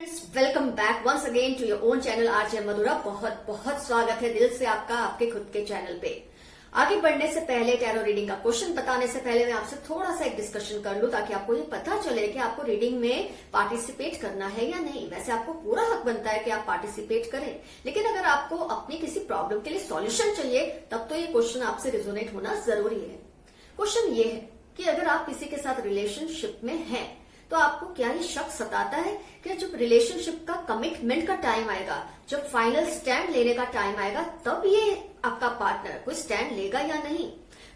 Welcome back once again to your own channel RJ Madhura. बहुत बहुत स्वागत है दिल से आपका आपके खुद के चैनल पे। आगे बढ़ने से पहले टैरो रीडिंग का क्वेश्चन बताने से पहले मैं आपसे थोड़ा सा एक डिस्कशन कर लूं ताकि आपको ये पता चले कि आपको रीडिंग में पार्टिसिपेट करना है या नहीं। वैसे आपको पूरा हक बनता है कि आप पार्टिसिपेट करें, लेकिन अगर आपको अपनी किसी प्रॉब्लम के लिए सॉल्यूशन चाहिए तब तो ये क्वेश्चन आपसे रिजोनेट होना जरूरी है। क्वेश्चन ये है कि अगर आप किसी के साथ रिलेशनशिप में हैं तो आपको क्या ये शक सताता है कि जब रिलेशनशिप का कमिटमेंट का टाइम आएगा, जब फाइनल स्टैंड लेने का टाइम आएगा, तब ये आपका पार्टनर कोई स्टैंड लेगा या नहीं।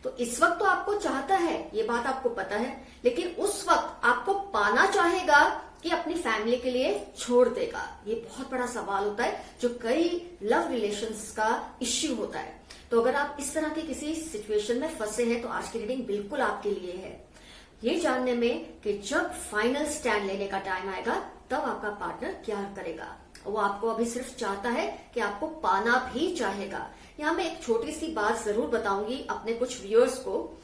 तो इस वक्त तो आपको चाहता है, ये बात आपको पता है, लेकिन उस वक्त आपको पाना चाहेगा कि अपनी फैमिली के लिए छोड़ देगा। ये बहुत बड़ा सवाल होता है जो कई लव रिलेशंस का इश्यू होता है। तो अगर आप इस तरह की किसी सिचुएशन में फंसे हैं तो आज की रीडिंग बिल्कुल आपके लिए है। ये जानने में कि जब फाइनल स्टैंड लेने का टाइम आएगा तब आपका पार्टनर क्या करेगा। वो आपको अभी सिर्फ चाहता है कि आपको पाना भी चाहेगा। यहाँ मैं एक छोटी सी बात जरूर बताऊंगी अपने कुछ व्यूअर्स को,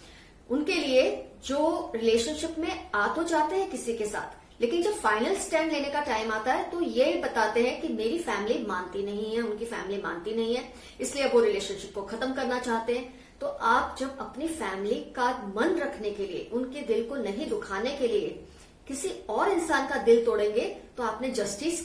उनके लिए जो रिलेशनशिप में आ तो जाते हैं किसी के साथ, लेकिन जब फाइनल स्टैंड लेने का टाइम आता है तो ये बताते हैं कि मेरी फैमिली मानती नहीं है, उनकी फैमिली मानती नहीं है, इसलिए वो रिलेशनशिप को खत्म करना चाहते हैं। तो आप जब अपनी फैमिली का मन रखने के लिए, उनके दिल को नहीं दुखाने के लिए किसी और इंसान का दिल तोड़ेंगे तो आपने जस्टिस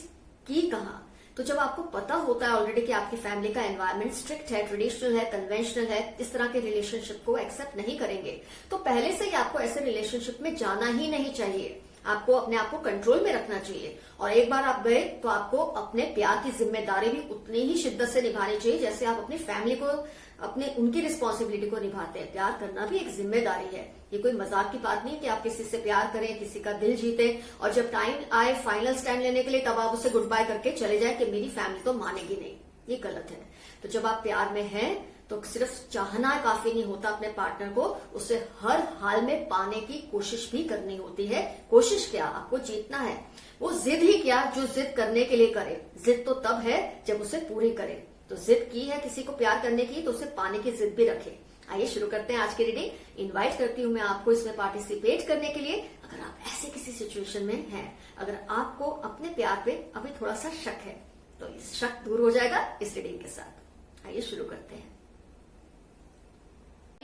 की कहाँ। तो जब आपको पता होता है ऑलरेडी कि आपकी फैमिली का एनवायरनमेंट स्ट्रिक्ट है, ट्रेडिशनल है, कन्वेंशनल है, इस तरह के रिलेशनशिप को एक्सेप्ट नहीं करेंगे, तो पहले से ही आपको ऐसे रिलेशनशिप में जाना ही नहीं चाहिए। आपको अपने आप को कंट्रोल में रखना चाहिए और एक बार आप गए तो आपको अपने प्यार की जिम्मेदारी भी उतनी ही शिद्दत से निभानी चाहिए जैसे आप अपनी फैमिली को, अपने उनकी रिस्पॉन्सिबिलिटी को निभाते हैं। प्यार करना भी एक जिम्मेदारी है, ये कोई मजाक की बात नहीं कि आप किसी से प्यार करें, किसी का दिल जीते और जब टाइम आए फाइनल स्टैंड लेने के लिए तब आप उसे गुड बाय करके चले जाए कि मेरी फैमिली तो मानेगी नहीं। ये गलत है। तो जब आप प्यार में हैं तो सिर्फ चाहना काफी नहीं होता अपने पार्टनर को, उसे हर हाल में पाने की कोशिश भी करनी होती है। कोशिश क्या, आपको जीतना है। वो जिद ही क्या जो जिद करने के लिए करे, जिद तो तब है जब उसे पूरी करे। तो जिद की है किसी को प्यार करने की तो उसे पाने की जिद भी रखे। आइए शुरू करते हैं आज की रीडिंग। इनवाइट करती हूं मैं आपको इसमें पार्टिसिपेट करने के लिए। अगर आप ऐसे किसी सिचुएशन में हैं, अगर आपको अपने प्यार पे अभी थोड़ा सा शक है तो इस शक दूर हो जाएगा इस रीडिंग के साथ। आइए शुरू करते हैं।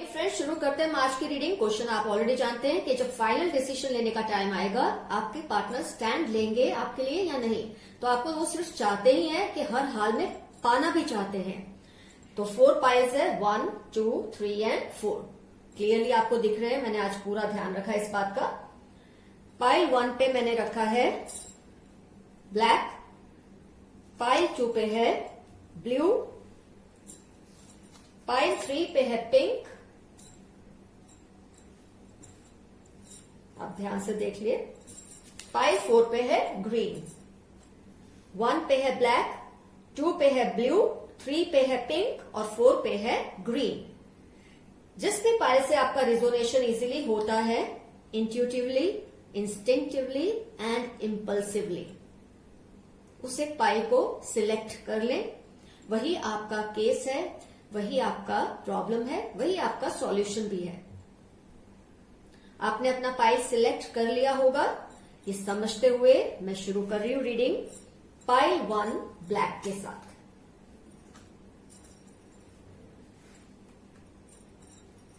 फ्रेंड्स, शुरू करते हैं आज की रीडिंग। क्वेश्चन आप ऑलरेडी जानते हैं कि जब फाइनल डिसीजन लेने का टाइम आएगा आपके पार्टनर स्टैंड लेंगे आपके लिए या नहीं। तो आपको वो सिर्फ चाहते ही हैं कि हर हाल में पाना भी चाहते हैं। तो 4 पाइल्स है, 1, 2, 3 एंड 4 क्लियरली आपको दिख रहे हैं। मैंने आज पूरा ध्यान रखा है इस बात का। पाइल 1 पे मैंने रखा है ब्लैक, पाइल 2 पे है ब्लू, पाइल 3 पे है पिंक, आप ध्यान से देख लिए, पाइल 4 पे है ग्रीन, 1 पे है ब्लैक, 2 पे है ब्लू, 3 पे है पिंक और 4 पे है ग्रीन। जिस भी पाइल से आपका रिजोनेशन इजीली होता है, इंट्यूटिवली, इंस्टिंक्टिवली एंड इम्पल्सिवली, उस एक पाइल को सिलेक्ट कर लें। वही आपका केस है, वही आपका प्रॉब्लम है, वही आपका सॉल्यूशन भी है। आपने अपना पाइल सिलेक्ट कर लिया होगा। ये समझते हुए मैं शुरू कर रही हूं रीडिंग पाइल 1 ब्लैक के साथ।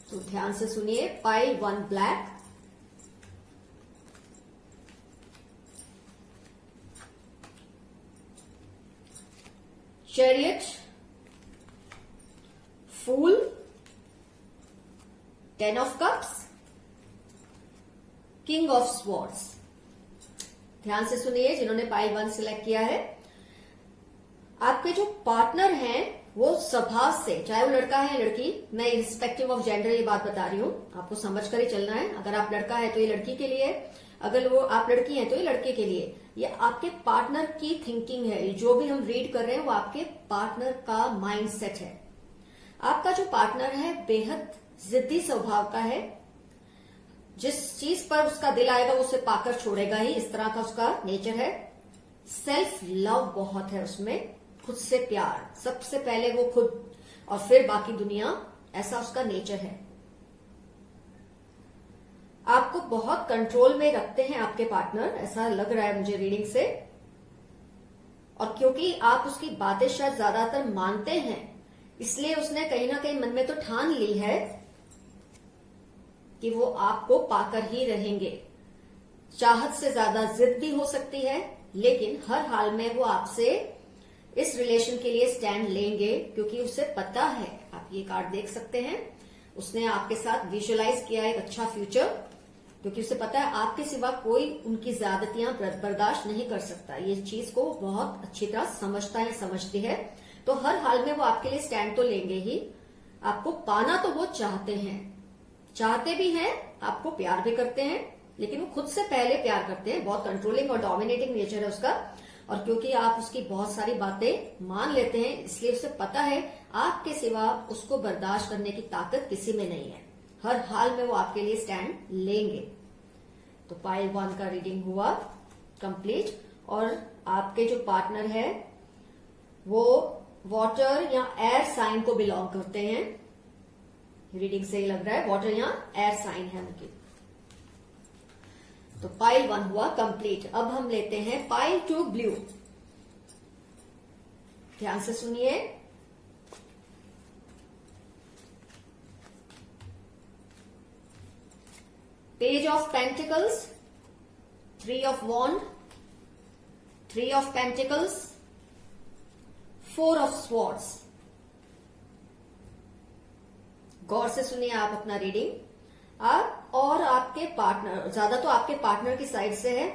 तो ध्यान से सुनिए, pile 1 black, chariot, fool, 10 of cups, king of swords. ध्यान से सुनिए जिन्होंने पाइल 1 सिलेक्ट किया है। आपके जो पार्टनर हैं वो स्वभाव से, चाहे वो लड़का है लड़की, मैं रिस्पेक्टिव ऑफ जेंडर ये बात बता रही हूं, आपको समझ कर ही चलना है। अगर आप लड़का है तो ये लड़की के लिए, अगर वो आप लड़की हैं तो ये लड़के के लिए। ये आपके पार्टनर की थिंकिंग है। जो भी हम रीड कर रहे हैं वो आपके पार्टनर का माइंडसेट है। आपका जो पार्टनर है बेहद जिद्दी स्वभाव का है। जिस चीज पर उसका दिल आएगा वो उसे पाकर छोड़ेगा ही, इस तरह का उसका नेचर है। सेल्फ लव बहुत है उसमें, खुद से प्यार, सबसे पहले वो खुद और फिर बाकी दुनिया, ऐसा उसका नेचर है। आपको बहुत कंट्रोल में रखते हैं आपके पार्टनर, ऐसा लग रहा है मुझे रीडिंग से। और क्योंकि आप उसकी बातें शायद ज्यादातर मानते हैं, इसलिए उसने कहीं ना कहीं मन में तो ठान ली है कि वो आपको पाकर ही रहेंगे। चाहत से ज्यादा जिद भी हो सकती है, लेकिन हर हाल में वो आपसे इस रिलेशन के लिए स्टैंड लेंगे, क्योंकि उसे पता है, आप ये कार्ड देख सकते हैं, उसने आपके साथ विजुअलाइज किया एक अच्छा फ्यूचर, क्योंकि उसे पता है आपके सिवा कोई उनकी ज्यादतियां बर्दाश्त नहीं कर सकता। ये चीज को बहुत अच्छी तरह समझता है, समझती है। तो हर हाल में वो आपके लिए स्टैंड तो लेंगे ही। आपको पाना तो वो चाहते हैं, चाहते भी हैं, आपको प्यार भी करते हैं, लेकिन वो खुद से पहले प्यार करते हैं। बहुत कंट्रोलिंग और डोमिनेटिंग नेचर है उसका, और क्योंकि आप उसकी बहुत सारी बातें मान लेते हैं, इसलिए उसे पता है आपके सिवा उसको बर्दाश्त करने की ताकत किसी में नहीं है। हर हाल में वो आपके लिए स्टैंड लेंगे। तो पाइल 1 का रीडिंग हुआ कंप्लीट। और आपके जो पार्टनर है वो वाटर या एयर साइन को बिलोंग करते हैं। रीडिंग से ही लग रहा है वाटर या एयर साइन है उनकी। तो पाइल 1 हुआ कंप्लीट। अब हम लेते हैं पाइल 2 ब्लू। ध्यान से सुनिए। Page of pentacles, 3 of wands, 3 of pentacles, 4 of swords. गौर से सुनिए आप अपना रीडिंग। आप और आपके पार्टनर, ज्यादा तो आपके पार्टनर की साइड से है,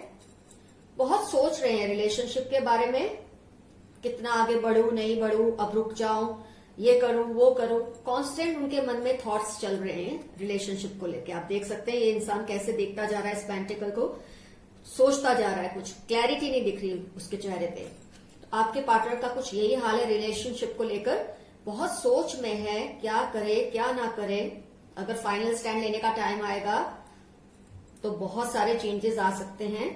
बहुत सोच रहे हैं रिलेशनशिप के बारे में, कितना आगे बढ़ूं, नहीं बढ़ूं, अब रुक जाऊं, ये करूं, वो करूं। कांस्टेंट उनके मन में थॉट्स चल रहे हैं रिलेशनशिप को लेके। आप देख सकते हैं ये इंसान कैसे देखता जा रहा है इस पेंटिकल को, सोचता जा रहा है, कुछ क्लैरिटी नहीं दिख रही उसके चेहरे पे। तो आपके पार्टनर का कुछ यही हाल है रिलेशनशिप को लेकर, बहुत सोच में है, क्या करे क्या ना करे। अगर फाइनल स्टैंड लेने का टाइम आएगा तो बहुत सारे चेंजेस आ सकते हैं।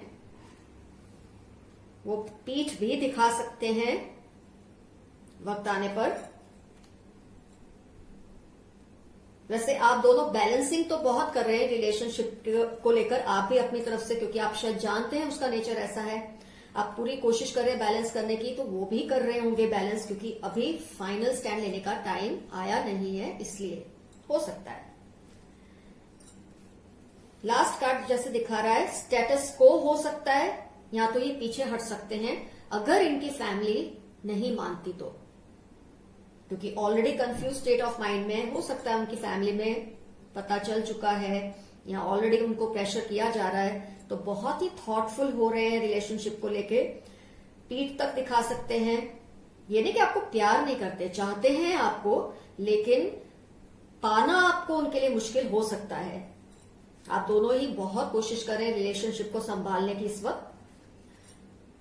वो पीठ भी दिखा सकते हैं वक्त आने पर। वैसे आप दोनों बैलेंसिंग तो बहुत कर रहे हैं रिलेशनशिप को लेकर, आप भी अपनी तरफ से, क्योंकि आप शायद जानते हैं उसका नेचर ऐसा है। आप पूरी कोशिश कर रहे हैं बैलेंस करने की, तो वो भी कर रहे होंगे बैलेंस, क्योंकि अभी फाइनल स्टैंड लेने का टाइम आया नहीं है, इसलिए हो सकता है। लास्ट कार्ड जैसे दिखा रहा है स्टेटस को हो सकता है, या तो ये पीछे हट सकते हैं अगर इनकी फैमिली नहीं मानती तो, क्योंकि already confuse state of mind में हो सकता है। उनकी फैमिली में पता चल चुका है या ऑलरेडी उनको प्रेशर किया जा रहा है, तो बहुत ही थॉटफुल हो रहे हैं रिलेशनशिप को लेके। पीठ तक दिखा सकते हैं। ये नहीं कि आपको प्यार नहीं करते, चाहते हैं आपको, लेकिन पाना आपको उनके लिए मुश्किल हो सकता है। आप दोनों ही बहुत कोशिश कर रहे हैं रिलेशनशिप को संभालने की इस वक्त।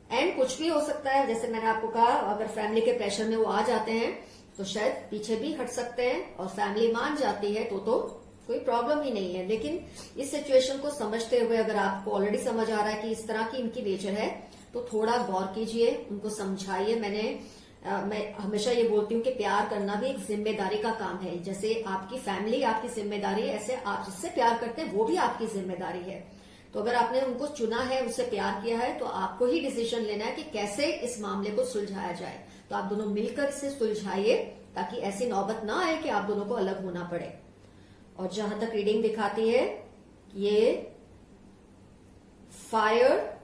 एंड कुछ भी हो सकता है, जैसे मैंने आपको कहा, अगर फैमिली के प्रेशर में वो आ जाते हैं तो शायद पीछे भी हट सकते हैं, और फैमिली मान जाती है तो कोई प्रॉब्लम ही नहीं है। लेकिन इस सिचुएशन को समझते हुए, अगर आपको ऑलरेडी समझ आ रहा है कि इस तरह की इनकी नेचर है, तो थोड़ा गौर कीजिए, उनको समझाइए। मैं हमेशा ये बोलती हूँ कि प्यार करना भी एक जिम्मेदारी का काम है। जैसे आपकी फैमिली आपकी जिम्मेदारी है, ऐसे आप जिससे प्यार करते हैं वो भी आपकी जिम्मेदारी है। तो अगर आपने उनको चुना है, उससे प्यार किया है, तो आपको ही डिसीजन लेना है कि कैसे इस मामले को सुलझाया जाए। तो आप दोनों मिलकर इसे सुलझाइए, ताकि ऐसी नौबत ना आए कि आप दोनों को अलग होना पड़े। और जहां तक रीडिंग दिखाती है, ये फायर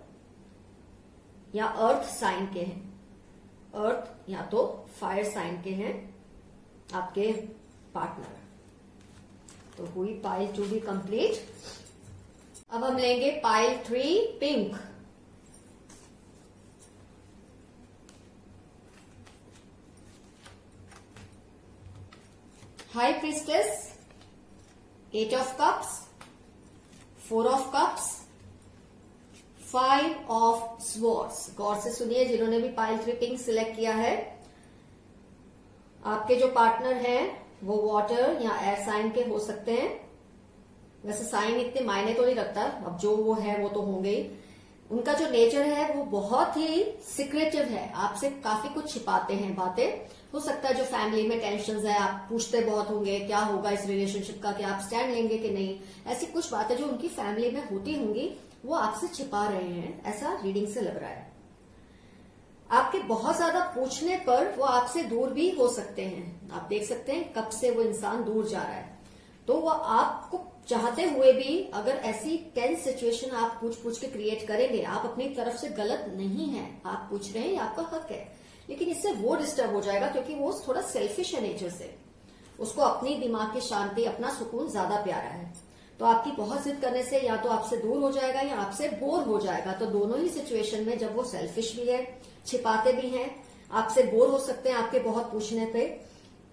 या अर्थ साइन के हैं, अर्थ या तो फायर साइन के हैं आपके पार्टनर। तो हुई पाइल 2 भी कंप्लीट। अब हम लेंगे pile 3 pink. High priestess, 8 of cups, 4 of cups, 5 of swords. गौर से सुनिए जिन्होंने भी पाइल 3 पिंक सिलेक्ट किया है। आपके जो पार्टनर हैं वो वाटर या एयर साइन के हो सकते हैं। वैसे साइन इतने मायने तो नहीं रखता, अब जो वो है वो तो होंगे ही। उनका जो नेचर है वो बहुत ही सीक्रेटिव है, आपसे काफी कुछ छिपाते हैं बातें। हो सकता है जो फैमिली में टेंशन है, आप पूछते बहुत होंगे क्या होगा इस रिलेशनशिप का, क्या आप स्टैंड लेंगे कि नहीं, ऐसी कुछ बातें जो उनकी फैमिली में होती होंगी वो आपसे छिपा रहे हैं, ऐसा रीडिंग से लग रहा है। आपके बहुत ज्यादा पूछने पर वो आपसे दूर भी हो सकते हैं। आप देख सकते हैं कब से वो इंसान दूर जा रहा है। तो वो आपको चाहते हुए भी अगर ऐसी टेंस सिचुएशन आप पूछ के क्रिएट करेंगे, आप अपनी तरफ से गलत नहीं है, आप पूछ रहे हैं, ये आपका हक है, लेकिन इससे वो डिस्टर्ब हो जाएगा क्योंकि वो थोड़ा सेल्फिश है नेचर से। उसको अपनी दिमाग की शांति, अपना सुकून ज्यादा प्यारा है। तो आपकी बहुत जिद करने से या तो आपसे दूर हो जाएगा या आपसे बोर हो जाएगा। तो दोनों ही सिचुएशन में जब वो सेल्फिश भी है, छिपाते भी हैं, आपसे बोर हो सकते हैं, आपके बहुत पूछने पे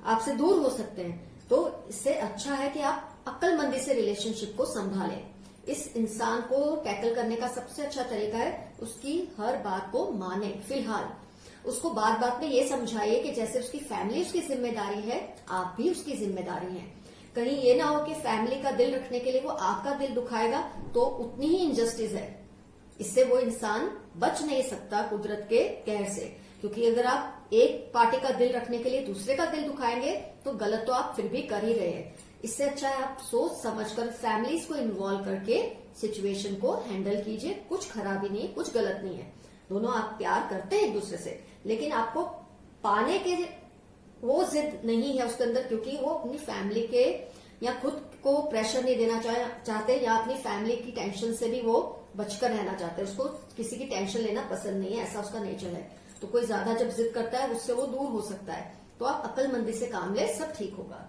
आपसे दूर हो सकते हैं, तो इससे अच्छा है कि आप अक्लमंदी से रिलेशनशिप को संभालें। इस इंसान को टैकल करने का सबसे अच्छा तरीका है उसकी हर बात को माने। फिलहाल उसको बात बात में ये समझाइए कि जैसे उसकी फैमिली उसकी जिम्मेदारी है, आप भी उसकी जिम्मेदारी हैं। कहीं ये ना हो कि फैमिली का दिल रखने के लिए वो आपका दिल दुखाएगा, तो उतनी ही इनजस्टिस है। इससे वो इंसान बच नहीं सकता कुदरत के कहर से, क्योंकि अगर आप एक पार्टी का दिल रखने के लिए दूसरे का दिल दुखाएंगे तो गलत तो आप फिर भी कर ही रहे हैं। इससे अच्छा है आप सोच समझकर फैमिलीज को इन्वॉल्व करके सिचुएशन को हैंडल कीजिए। कुछ खराबी नहीं, कुछ गलत नहीं है, दोनों आप प्यार करते हैं एक दूसरे से, लेकिन आपको पाने के वो जिद नहीं है उसके अंदर, क्योंकि वो अपनी फैमिली के या खुद को प्रेशर नहीं देना चाहते या अपनी फैमिली की टेंशन से भी वो बचकर रहना चाहते हैं। उसको किसी की टेंशन लेना पसंद नहीं है, ऐसा उसका नेचर है। तो कोई ज्यादा जब जिद करता है उससे वो दूर हो सकता है। तो आप अक्लमंदी से काम ले, सब ठीक होगा।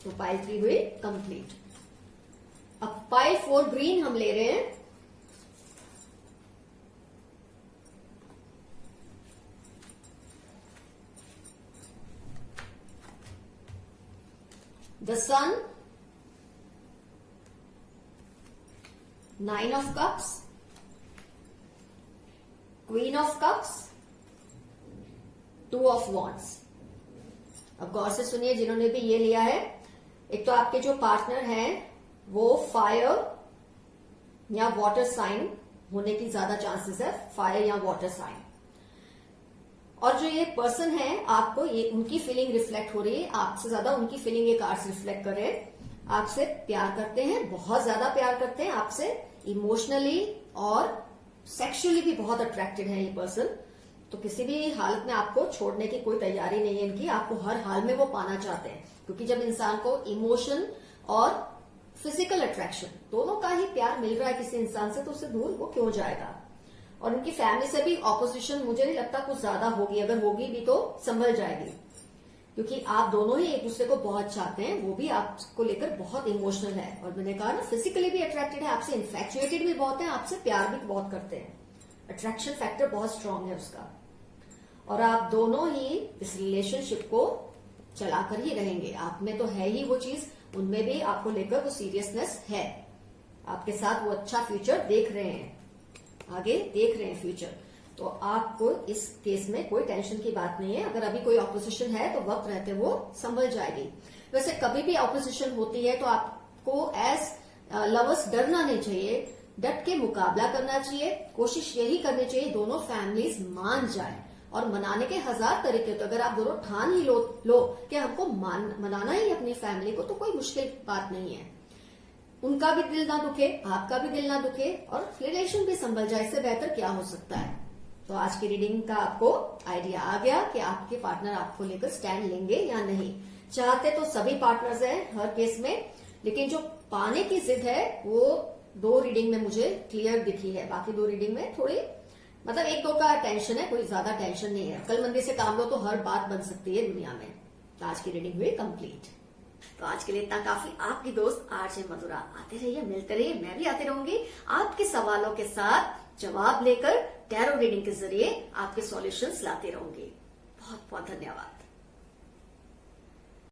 तो पाइल 3 हुई कंप्लीट। अब पाइल 4 ग्रीन हम ले रहे हैं। The Sun, 9 of Cups, Queen of Cups, 2 of Wands। अब गौर से सुनिए जिन्होंने भी ये लिया है। एक तो आपके जो पार्टनर हैं वो फायर या वाटर साइन होने की ज्यादा चांसेस है, फायर या वाटर साइन। और जो ये पर्सन है आपको ये उनकी फीलिंग रिफ्लेक्ट हो रही है, आपसे ज्यादा उनकी फीलिंग ये कार्ड्स रिफ्लेक्ट कर रहे हैं। आपसे प्यार करते हैं, बहुत ज्यादा प्यार करते हैं, आपसे इमोशनली और सेक्सुअली भी बहुत अट्रैक्टेड है ये पर्सन। तो किसी भी हालत में आपको छोड़ने की कोई तैयारी नहीं है इनकी, आपको हर हाल में वो पाना चाहते हैं। क्योंकि जब इंसान को इमोशन और फिजिकल अट्रैक्शन दोनों का ही प्यार मिल रहा है किसी इंसान से, तो उससे दूर वो क्यों जाएगा। और उनकी फैमिली से भी ऑपोजिशन मुझे नहीं लगता कुछ ज्यादा होगी, अगर होगी भी तो संभल जाएगी, क्योंकि आप दोनों ही एक दूसरे को बहुत चाहते हैं। वो भी आपको लेकर बहुत इमोशनल है, और मैंने कहा ना फिजिकली भी अट्रैक्टेड है, आपसे इन्फैक्चुएटेड भी बहुत है, आपसे प्यार भी बहुत करते हैं। अट्रैक्शन फैक्टर बहुत स्ट्रांग है उसका। और आप दोनों ही इस रिलेशनशिप को चलाकर ही रहेंगे। आप में तो है ही वो चीज, उनमें भी आपको लेकर वो सीरियसनेस है। आपके साथ वो अच्छा फ्यूचर देख रहे हैं, आगे देख रहे हैं फ्यूचर। तो आपको इस केस में कोई टेंशन की बात नहीं है। अगर अभी कोई ऑपोजिशन है तो वक्त रहते वो संभल जाएगी। वैसे कभी भी ऑपोजिशन होती है तो आपको एज लवर्स डरना नहीं चाहिए, डट के मुकाबला करना चाहिए। कोशिश यही करनी चाहिए दोनों फैमिलीज मान जाए, और मनाने के 1000 तरीके। तो अगर आप दोनों ठान ही लो कि हमको मनाना ही अपनी फैमिली को, तो कोई मुश्किल बात नहीं है। उनका भी दिल ना दुखे, आपका भी दिल ना दुखे, और रिलेशन भी संभल जाए। इससे बेहतर क्या हो सकता है। तो आज की रीडिंग का आपको आइडिया आ गया कि आपके पार्टनर आपको लेकर स्टैंड लेंगे या नहीं। चाहते तो सभी पार्टनर्स हैं हर केस में, लेकिन जो पाने की जिद है वो 2 रीडिंग में मुझे क्लियर दिखी है। बाकी 2 रीडिंग में थोड़ी मतलब 1-2 का टेंशन है, कोई ज्यादा टेंशन नहीं है। अक्लमंदी से काम लो तो हर बात बन सकती है दुनिया में। तो आज की रीडिंग हुई कंप्लीट। तो आज के लिए इतना काफी। आपकी दोस्त आरजे मधुरा। आते रहिए, मिलते रहिए, मैं भी आती रहूंगी आपके सवालों के साथ जवाब लेकर। टैरो रीडिंग के जरिए आपके सॉल्यूशंस लाते रहूंगी। बहुत बहुत धन्यवाद।